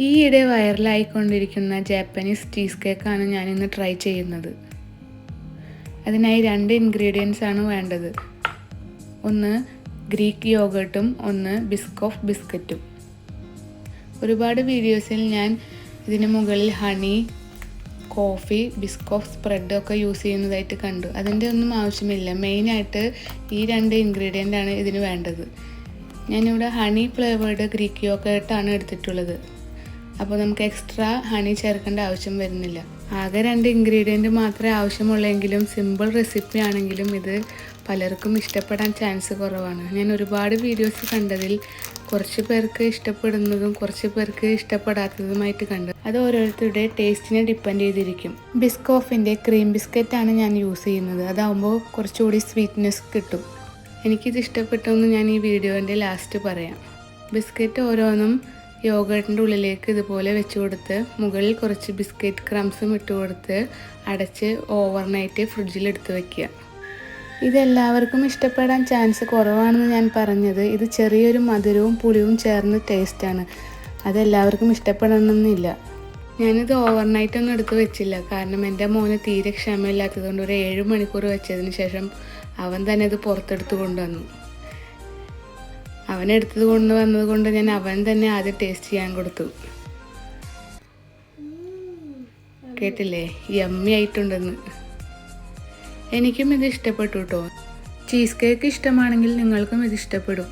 ഈയിടെ വൈറലായിക്കൊണ്ടിരിക്കുന്ന Japanese cheese കേക്കാണ് ഞാനിന്ന് ട്രൈ ചെയ്യുന്നത്. അതിനായി 2 ഇൻഗ്രീഡിയൻസ് ആണ് വേണ്ടത്. ഒന്ന് ഗ്രീക്ക് യോഗർട്ടും ഒന്ന് ബിസ്കോഫ് ബിസ്ക്കറ്റും. ഒരുപാട് വീഡിയോസിൽ ഞാൻ ഇതിന് മുകളിൽ ഹണി, കോഫി, ബിസ്കോഫ് സ്പ്രെഡ് ഒക്കെ യൂസ് ചെയ്യുന്നതായിട്ട് കണ്ടു. അതിൻ്റെ ഒന്നും ആവശ്യമില്ല. മെയിനായിട്ട് ഈ 2 ഇൻഗ്രീഡിയൻ്റ് ആണ് ഇതിന് വേണ്ടത്. ഞാനിവിടെ ഹണി ഫ്ലേവേർഡ് ഗ്രീക്ക് യോഗർട്ടാണ് എടുത്തിട്ടുള്ളത്. അപ്പോൾ നമുക്ക് എക്സ്ട്രാ ഹണി ചേർക്കേണ്ട ആവശ്യം വരുന്നില്ല. ആകെ 2 ഇൻഗ്രീഡിയൻറ്റ് മാത്രമേ ആവശ്യമുള്ളെങ്കിലും സിമ്പിൾ റെസിപ്പി ആണെങ്കിലും ഇത് പലർക്കും ഇഷ്ടപ്പെടാൻ ചാൻസ് കുറവാണ്. ഞാൻ ഒരുപാട് വീഡിയോസ് കണ്ടതിൽ കുറച്ച് പേർക്ക് ഇഷ്ടപ്പെടുന്നതും കുറച്ച് പേർക്ക് ഇഷ്ടപ്പെടാത്തതുമായിട്ട് കണ്ടു. അത് ഓരോരുത്തരുടെ ടേസ്റ്റിനെ ഡിപ്പെൻഡ് ചെയ്തിരിക്കും. ബിസ്കോഫിൻ്റെ ക്രീം ബിസ്ക്കറ്റാണ് ഞാൻ യൂസ് ചെയ്യുന്നത്. അതാകുമ്പോൾ കുറച്ചുകൂടി സ്വീറ്റ്നെസ് കിട്ടും. എനിക്കിത് ഇഷ്ടപ്പെട്ടെന്ന് ഞാൻ ഈ വീഡിയോൻ്റെ ലാസ്റ്റ് പറയാം. ബിസ്ക്കറ്റ് ഓരോന്നും യോഗർട്ടിൻ്റെ ഉള്ളിലേക്ക് ഇതുപോലെ വെച്ച് കൊടുത്ത് മുകളിൽ കുറച്ച് ബിസ്ക്കറ്റ് ക്രംസും ഇട്ട് കൊടുത്ത് അടച്ച് ഓവർനൈറ്റ് ഫ്രിഡ്ജിൽ എടുത്ത് വയ്ക്കുക. ഇതെല്ലാവർക്കും ഇഷ്ടപ്പെടാൻ ചാൻസ് കുറവാണെന്ന് ഞാൻ പറഞ്ഞത്. ഇത് ചെറിയൊരു മധുരവും പുളിയും ചേർന്ന ടേസ്റ്റാണ്. അതെല്ലാവർക്കും ഇഷ്ടപ്പെടണമെന്നില്ല. ഞാനിത് ഓവർനൈറ്റ് ഒന്നും എടുത്ത് വെച്ചില്ല. കാരണം എൻ്റെ മോന് തീരെ ക്ഷമയില്ലാത്തതുകൊണ്ട് ഒരു 7 മണിക്കൂർ വെച്ചതിന് ശേഷം അവൻ തന്നെ ഇത് പുറത്തെടുത്ത് കൊണ്ടുവന്നു. അവനെടുത്തത് കൊണ്ടുവന്നത് കൊണ്ട് ഞാൻ അവൻ തന്നെ ആദ്യം ടേസ്റ്റ് ചെയ്യാൻ കൊടുത്തു. കേട്ടില്ലേ, യമ്മി ആയിട്ടുണ്ടെന്ന്. എനിക്കും ഇത് ഇഷ്ടപ്പെട്ടു കേട്ടോ. ചീസ് കേക്ക് ഇഷ്ടമാണെങ്കിൽ നിങ്ങൾക്കും ഇത് ഇഷ്ടപ്പെടും.